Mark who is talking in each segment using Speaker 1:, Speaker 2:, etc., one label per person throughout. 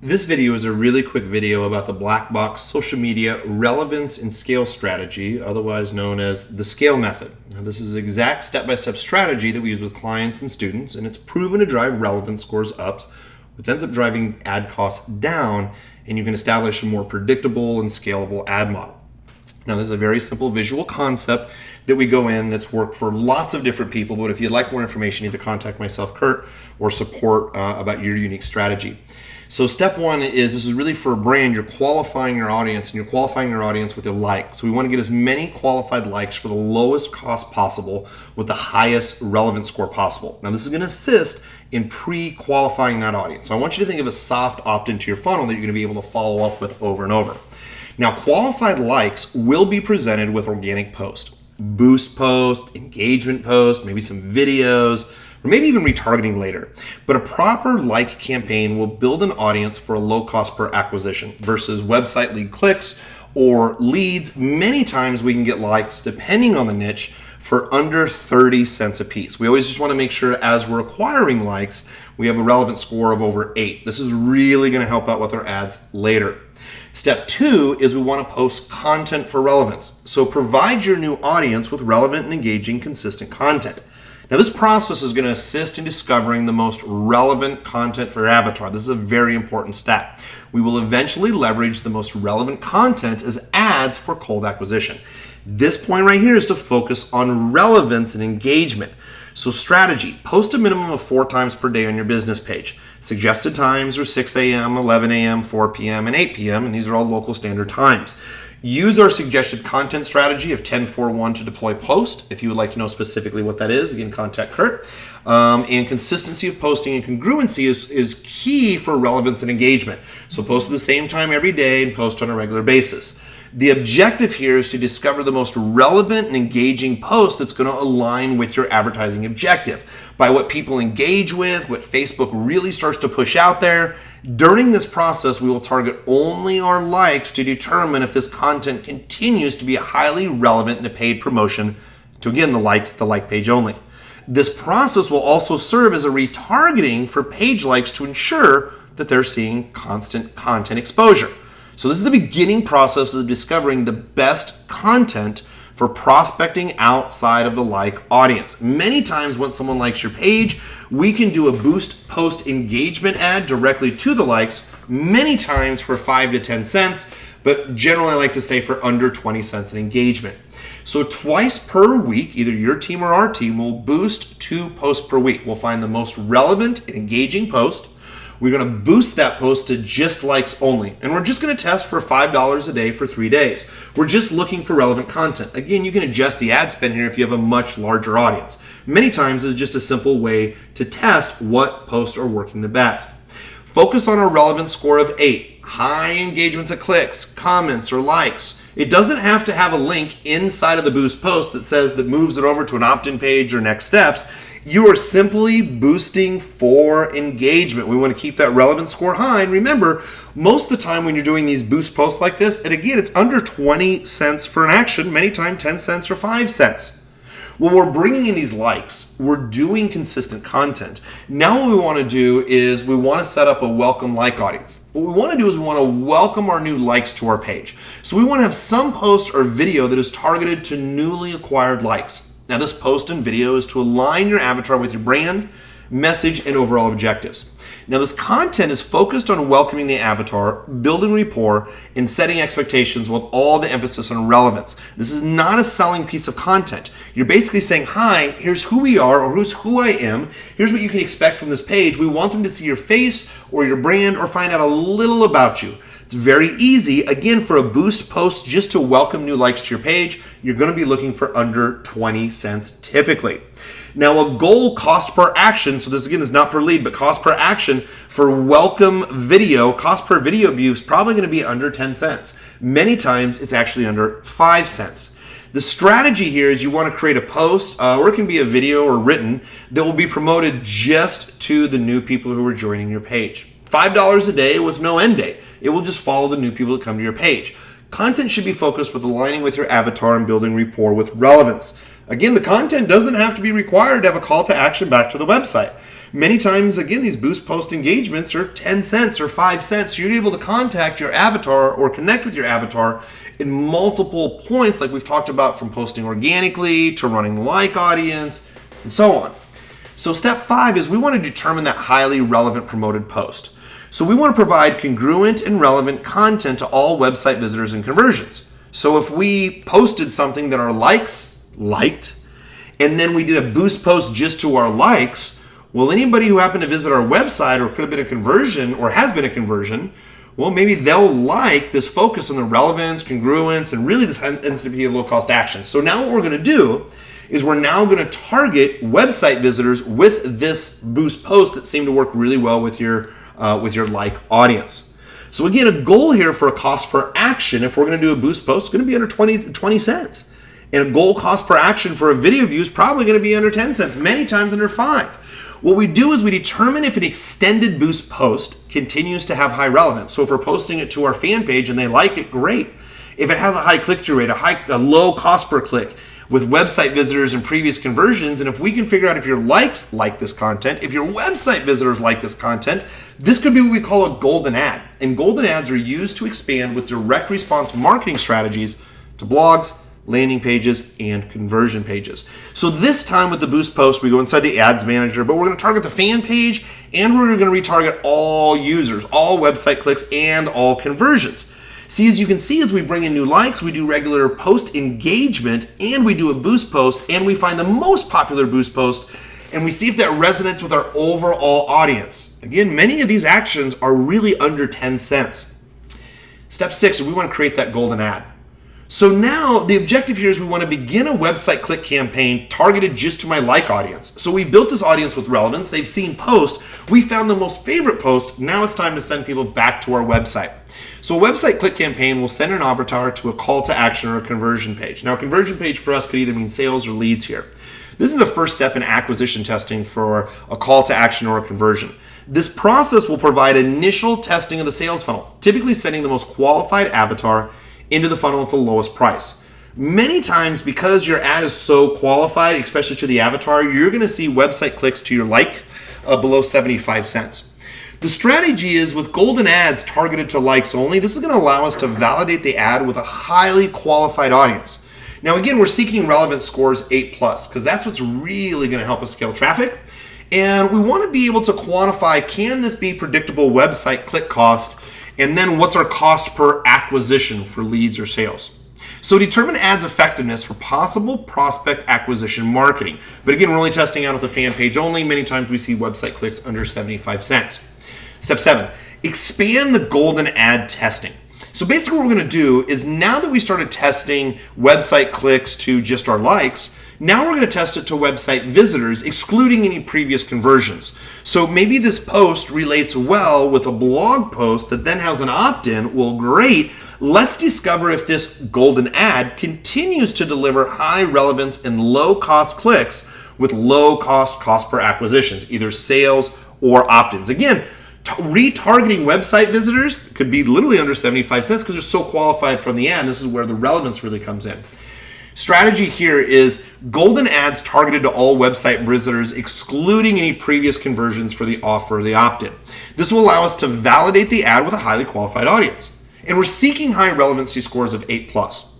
Speaker 1: This video is a really quick video about the black box social media relevance and scale strategy, otherwise known as the scale method. Now, this is an exact step-by-step strategy that we use with clients and students, and it's proven to drive relevance scores up, which ends up driving ad costs down, and you can establish a more predictable and scalable ad model. Now, this is a very simple visual concept that we go in that's worked for lots of different people, but if you'd like more information, you need to contact myself, Kurt, or support about your unique strategy. So step one is this is really for a brand. You're qualifying your audience, and you're qualifying your audience with a like. So we want to get as many qualified likes for the lowest cost possible with the highest relevant score possible. Now this is going to assist in pre-qualifying that audience. So I want you to think of a soft opt-in to your funnel that you're going to be able to follow up with over and over. Now qualified likes will be presented with organic post, boost post, engagement post, maybe some videos, or maybe even retargeting later. But a proper like campaign will build an audience for a low cost per acquisition versus website lead clicks or leads. Many times we can get likes, depending on the niche, for under 30 cents a piece. We always just want to make sure as we're acquiring likes, we have a relevant score of over 8. This is really going to help out with our ads later. Step two is we want to post content for relevance. So provide your new audience with relevant and engaging, consistent content. Now this process is going to assist in discovering the most relevant content for your avatar. This is a very important step. We will eventually leverage the most relevant content as ads for cold acquisition. This point right here is to focus on relevance and engagement. So strategy, post a minimum of 4 times per day on your business page. Suggested times are 6 a.m., 11 a.m., 4 p.m., and 8 p.m., and these are all local standard times. Use our suggested content strategy of 10-4-1 to deploy post. If you would like to know specifically what that is, again, contact Kurt. And consistency of posting and congruency is key for relevance and engagement. So post at the same time every day and post on a regular basis. The objective here is to discover the most relevant and engaging post that's going to align with your advertising objective by what people engage with, what Facebook really starts to push out there. During this process, we will target only our likes to determine if this content continues to be highly relevant in a paid promotion to, again, the like page only. This process will also serve as a retargeting for page likes to ensure that they're seeing constant content exposure. So this is the beginning process of discovering the best content for prospecting outside of the like audience. Many times when someone likes your page, we can do a boost post engagement ad directly to the likes, many times for 5 to 10 cents, but generally I like to say for under 20 cents an engagement. So twice per week, either your team or our team will boost 2 posts per week. We'll find the most relevant and engaging post. We're going to boost that post to just likes only. And we're just going to test for $5 a day for 3 days. We're just looking for relevant content. Again, you can adjust the ad spend here if you have a much larger audience. Many times it's just a simple way to test what posts are working the best. Focus on a relevant score of 8. High engagements of clicks, comments, or likes. It doesn't have to have a link inside of the boost post that says that moves it over to an opt-in page or next steps. You are simply boosting for engagement. We want to keep that relevant score high. And remember, most of the time when you're doing these boost posts like this, and again, it's under 20 cents for an action, many times 10 cents or 5 cents. When we're bringing in these likes, we're doing consistent content. Now what we want to do is we want to set up a welcome like audience. What we want to do is we want to welcome our new likes to our page. So we want to have some post or video that is targeted to newly acquired likes. Now this post and video is to align your avatar with your brand, message, and overall objectives. Now this content is focused on welcoming the avatar, building rapport, and setting expectations with all the emphasis on relevance. This is not a selling piece of content. You're basically saying, hi, here's who we are, or here's who I am. Here's what you can expect from this page. We want them to see your face or your brand or find out a little about you. It's very easy. Again, for a boost post just to welcome new likes to your page, you're going to be looking for under 20 cents typically. Now, a goal cost per action, so this again is not per lead, but cost per action for welcome video, cost per video view is probably going to be under 10 cents. Many times it's actually under 5 cents. The strategy here is you want to create a post, or it can be a video or written, that will be promoted just to the new people who are joining your page. $5 a day with no end date. It will just follow the new people that come to your page. Content should be focused with aligning with your avatar and building rapport with relevance. Again, the content doesn't have to be required to have a call to action back to the website. Many times, again, these boost post engagements are 10 cents or 5 cents. You're able to contact your avatar or connect with your avatar in multiple points, like we've talked about, from posting organically to running like audience and so on. So step 5 is we want to determine that highly relevant promoted post. So we want to provide congruent and relevant content to all website visitors and conversions. So if we posted something that our likes liked, and then we did a boost post just to our likes, well, anybody who happened to visit our website or could have been a conversion or has been a conversion, well, maybe they'll like this focus on the relevance, congruence, and really this ends to be a low-cost action. So now what we're going to do is we're now going to target website visitors with this boost post that seemed to work really well with your like audience. So again, a goal here for a cost per action, if we're going to do a boost post, is going to be under 20 cents. And a goal cost per action for a video view is probably going to be under 10 cents, many times under 5. What we do is we determine if an extended boost post continues to have high relevance. So if we're posting it to our fan page and they like it, great. If it has a high click-through rate, a low cost per click, with website visitors and previous conversions, and if we can figure out if your likes like this content, if your website visitors like this content, this could be what we call a golden ad. And golden ads are used to expand with direct response marketing strategies to blogs, landing pages, and conversion pages. So this time with the boost post, we go inside the ads manager, but we're going to target the fan page, and we're going to retarget all users, all website clicks, and all conversions. See, as you can see, as we bring in new likes, we do regular post engagement, and we do a boost post, and we find the most popular boost post, and we see if that resonates with our overall audience. Again, many of these actions are really under 10 cents. Step 6, we want to create that golden ad. So now the objective here is we want to begin a website click campaign targeted just to my like audience. So we've built this audience with relevance. They've seen post. We found the most favorite post. Now it's time to send people back to our website. So a website click campaign will send an avatar to a call to action or a conversion page. Now a conversion page for us could either mean sales or leads here. This is the first step in acquisition testing for a call to action or a conversion. This process will provide initial testing of the sales funnel, typically sending the most qualified avatar into the funnel at the lowest price. Many times, because your ad is so qualified, especially to the avatar, you're going to see website clicks to your like below 75 cents. The strategy is with golden ads targeted to likes only, this is going to allow us to validate the ad with a highly qualified audience. Now again, we're seeking relevance scores 8+, because that's what's really going to help us scale traffic. And we want to be able to quantify, can this be predictable website click cost? And then what's our cost per acquisition for leads or sales? So determine ads effectiveness for possible prospect acquisition marketing. But again, we're only testing out with the fan page only. Many times we see website clicks under 75 cents. Step 7, expand the golden ad testing. So basically what we're going to do is, now that we started testing website clicks to just our likes, now we're going to test it to website visitors, excluding any previous conversions. So maybe this post relates well with a blog post that then has an opt-in. Well, great. Let's discover if this golden ad continues to deliver high relevance and low cost clicks with low cost per acquisitions, either sales or opt-ins. Again, retargeting website visitors could be literally under 75 cents because they're so qualified from the ad. This is where the relevance really comes in. Strategy here is golden ads targeted to all website visitors, excluding any previous conversions for the offer or the opt-in. This will allow us to validate the ad with a highly qualified audience. And we're seeking high relevancy scores of 8+.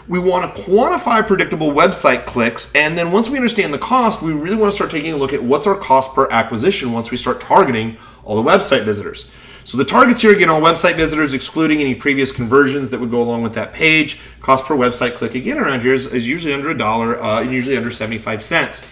Speaker 1: We want to quantify predictable website clicks, and then once we understand the cost, we really want to start taking a look at what's our cost per acquisition once we start targeting all the website visitors. So the targets here, again, all website visitors, excluding any previous conversions that would go along with that page. Cost per website click, again, around here is usually under $1 and usually under 75 cents.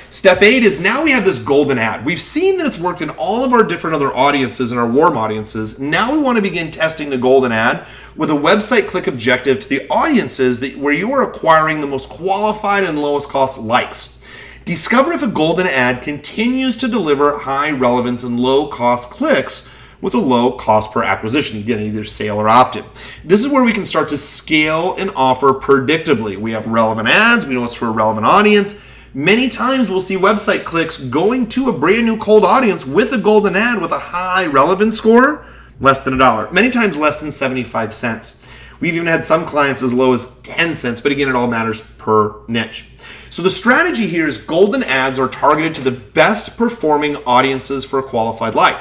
Speaker 1: Step 8 is, now we have this golden ad. We've seen that it's worked in all of our different other audiences and our warm audiences. Now we want to begin testing the golden ad with a website click objective to the audiences where you are acquiring the most qualified and lowest cost likes. Discover if a golden ad continues to deliver high relevance and low cost clicks with a low cost per acquisition, again, either sale or opt-in. This is where we can start to scale and offer predictably. We have relevant ads, we know it's for a relevant audience. Many times we'll see website clicks going to a brand new cold audience with a golden ad with a high relevance score, less than $1. Many times less than 75 cents. We've even had some clients as low as 10 cents, but again, it all matters per niche. So the strategy here is golden ads are targeted to the best performing audiences for a qualified like.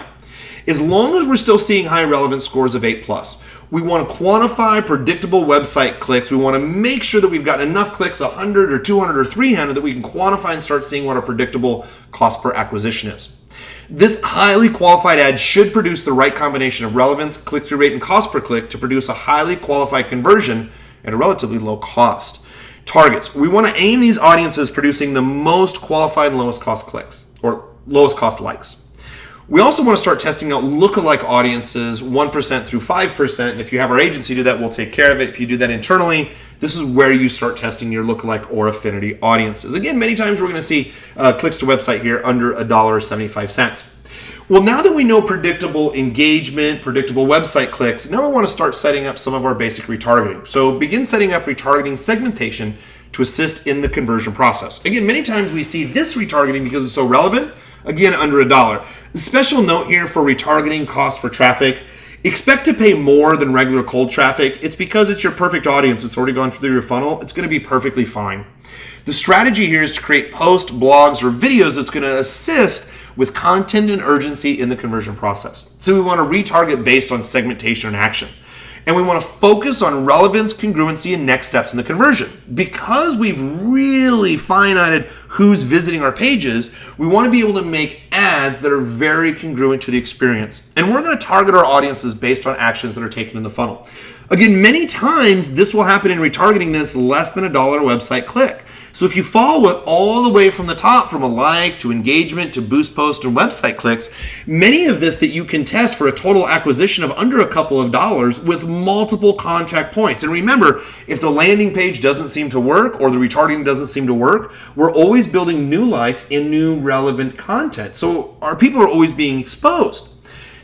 Speaker 1: As long as we're still seeing high relevance scores of 8+, we want to quantify predictable website clicks. We want to make sure that we've got enough clicks, 100 or 200 or 300, that we can quantify and start seeing what our predictable cost per acquisition is. This highly qualified ad should produce the right combination of relevance, click-through rate, and cost per click to produce a highly qualified conversion at a relatively low cost. Targets. We want to aim these audiences producing the most qualified and lowest cost clicks, or lowest cost likes. We also want to start testing out lookalike audiences 1% through 5%. And if you have our agency do that, we'll take care of it. If you do that internally, this is where you start testing your lookalike or affinity audiences. Again, many times we're going to see clicks to website here under $1.75. Well, now that we know predictable engagement, predictable website clicks, now we want to start setting up some of our basic retargeting. So begin setting up retargeting segmentation to assist in the conversion process. Again, many times we see this retargeting because it's so relevant, again, under $1. Special note here for retargeting cost for traffic. Expect to pay more than regular cold traffic. It's because it's your perfect audience. It's already gone through your funnel. It's going to be perfectly fine. The strategy here is to create posts, blogs, or videos that's going to assist with content and urgency in the conversion process. So we want to retarget based on segmentation and action. And we want to focus on relevance, congruency, and next steps in the conversion. Because we've really fine-eyed who's visiting our pages, we want to be able to make ads that are very congruent to the experience. And we're going to target our audiences based on actions that are taken in the funnel. Again, many times this will happen in retargeting that's less than $1 website click. So if you follow it all the way from the top, from a like to engagement to boost post and website clicks, many of this that you can test for a total acquisition of under a couple of dollars with multiple contact points. And remember, if the landing page doesn't seem to work or the retargeting doesn't seem to work, we're always building new likes and new relevant content. So our people are always being exposed.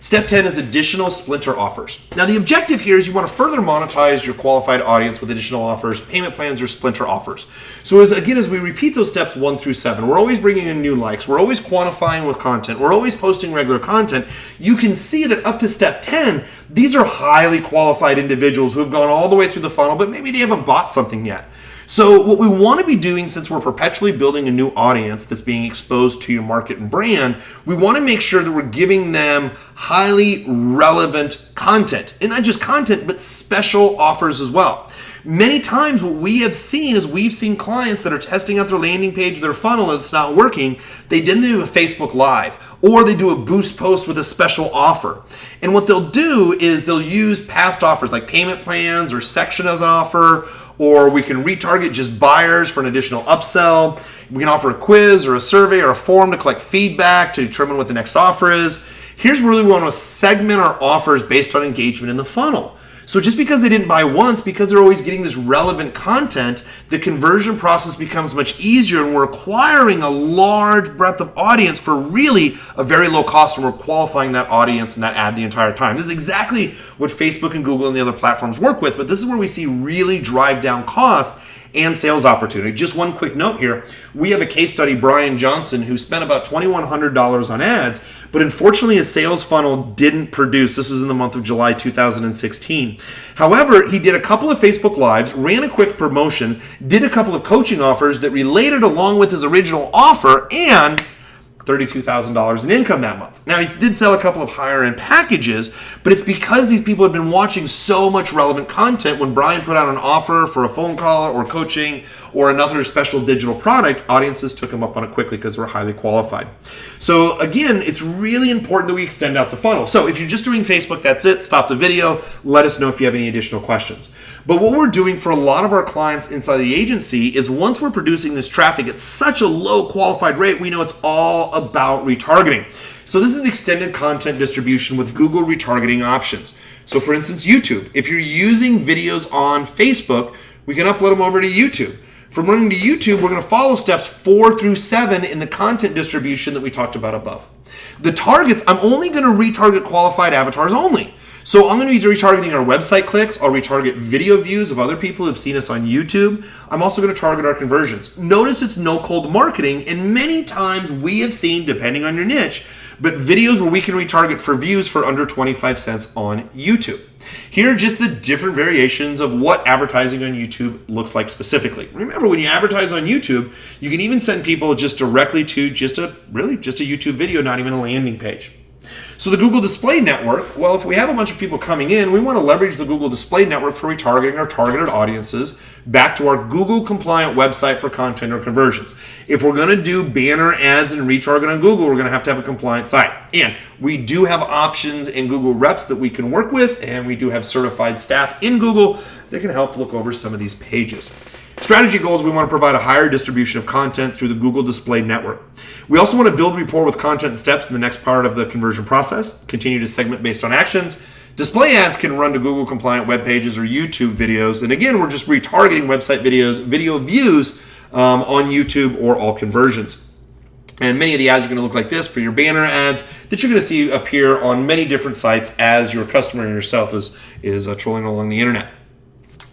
Speaker 1: Step 10 is additional Splinter offers. Now the objective here is you want to further monetize your qualified audience with additional offers, payment plans, or Splinter offers. So as we repeat those steps 1 through 7, we're always bringing in new likes, we're always quantifying with content, we're always posting regular content. You can see that up to step 10, these are highly qualified individuals who have gone all the way through the funnel, but maybe they haven't bought something yet. So what we want to be doing, since we're perpetually building a new audience that's being exposed to your market and brand, we want to make sure that we're giving them highly relevant content. And not just content, but special offers as well. Many times what we have seen is we've seen clients that are testing out their landing page, their funnel that's not working. They didn't do a Facebook Live, or they do a boost post with a special offer. And what they'll do is they'll use past offers like payment plans or section as an offer, or we can retarget just buyers for an additional upsell. We can offer a quiz or a survey or a form to collect feedback to determine what the next offer is. Here's where we want to segment our offers based on engagement in the funnel. So just because they didn't buy once, because they're always getting this relevant content, the conversion process becomes much easier, and we're acquiring a large breadth of audience for really a very low cost, and we're qualifying that audience and that ad the entire time. This is exactly what Facebook and Google and the other platforms work with, but this is where we see really drive down costs and sales opportunity. Just one quick note here. We have a case study, Brian Johnson, who spent about $2,100 on ads, but unfortunately his sales funnel didn't produce. This was in the month of July 2016. However, he did a couple of Facebook Lives, ran a quick promotion, did a couple of coaching offers that related along with his original offer, and $32,000 in income that month. Now, he did sell a couple of higher end packages, but it's because these people have been watching so much relevant content. When Brian put out an offer for a phone call or coaching or another special digital product, audiences took him up on it quickly because they were highly qualified. So again, it's really important that we extend out the funnel. So if you're just doing Facebook, that's it. Stop the video. Let us know if you have any additional questions. But what we're doing for a lot of our clients inside the agency is once we're producing this traffic at such a low qualified rate, we know it's all about retargeting. So this is extended content distribution with Google retargeting options. So for instance, YouTube. If you're using videos on Facebook, we can upload them over to YouTube. From running to YouTube, we're going to follow steps 4 through 7 in the content distribution that we talked about above. The targets, I'm only going to retarget qualified avatars only. So I'm going to be retargeting our website clicks. I'll retarget video views of other people who've seen us on YouTube. I'm also going to target our conversions. Notice it's no cold marketing, and many times we have seen, depending on your niche, but videos where we can retarget for views for under 25 cents on YouTube. Here are just the different variations of what advertising on YouTube looks like specifically. Remember, when you advertise on YouTube, you can even send people just directly to just a YouTube video, not even a landing page. So the Google Display Network, well, if we have a bunch of people coming in, we want to leverage the Google Display Network for retargeting our targeted audiences back to our Google compliant website for content or conversions. If we're going to do banner ads and retarget on Google, we're going to have a compliant site. And we do have options in Google Reps that we can work with, and we do have certified staff in Google that can help look over some of these pages. Strategy goals, we want to provide a higher distribution of content through the Google Display Network. We also want to build rapport with content and steps in the next part of the conversion process, continue to segment based on actions. Display ads can run to Google compliant web pages or YouTube videos. And again, we're just retargeting website videos, video views on YouTube or all conversions. And many of the ads are going to look like this for your banner ads that you're going to see appear on many different sites as your customer and yourself is trolling along the internet.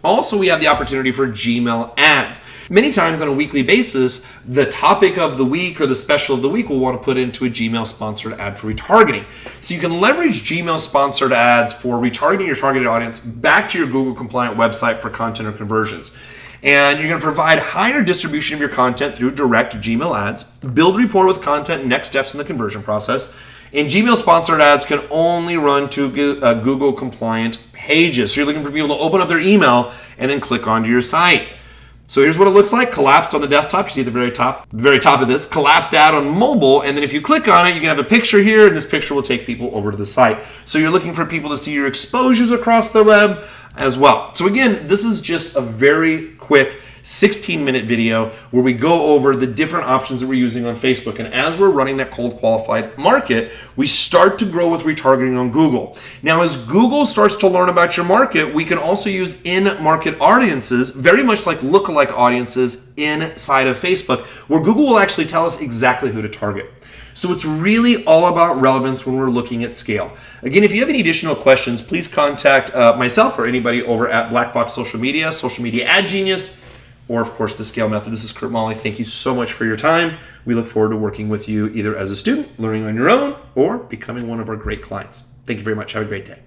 Speaker 1: Also, we have the opportunity for Gmail ads. Many times on a weekly basis, the topic of the week or the special of the week we'll want to put into a Gmail sponsored ad for retargeting. So you can leverage Gmail sponsored ads for retargeting your targeted audience back to your Google compliant website for content or conversions. And you're going to provide higher distribution of your content through direct Gmail ads, build rapport with content and next steps in the conversion process. And Gmail sponsored ads can only run to Google compliant pages. So you're looking for people to open up their email and then click onto your site. So here's what it looks like. Collapsed on the desktop. You see at the very top of this. Collapsed ad on mobile. And then if you click on it, you can have a picture here, and this picture will take people over to the site. So you're looking for people to see your exposures across the web as well. So again, this is just a very quick 16-minute video where we go over the different options that we're using on Facebook. And as we're running that cold qualified market, we start to grow with retargeting on Google. Now, as Google starts to learn about your market, we can also use in-market audiences, very much like lookalike audiences inside of Facebook, where Google will actually tell us exactly who to target. So it's really all about relevance when we're looking at scale. Again, if you have any additional questions, please contact myself or anybody over at Black Box Social Media Ad Genius, or of course the Scale Method. This is Kurt Molly. Thank you so much for your time. We look forward to working with you either as a student, learning on your own, or becoming one of our great clients. Thank you very much. Have a great day.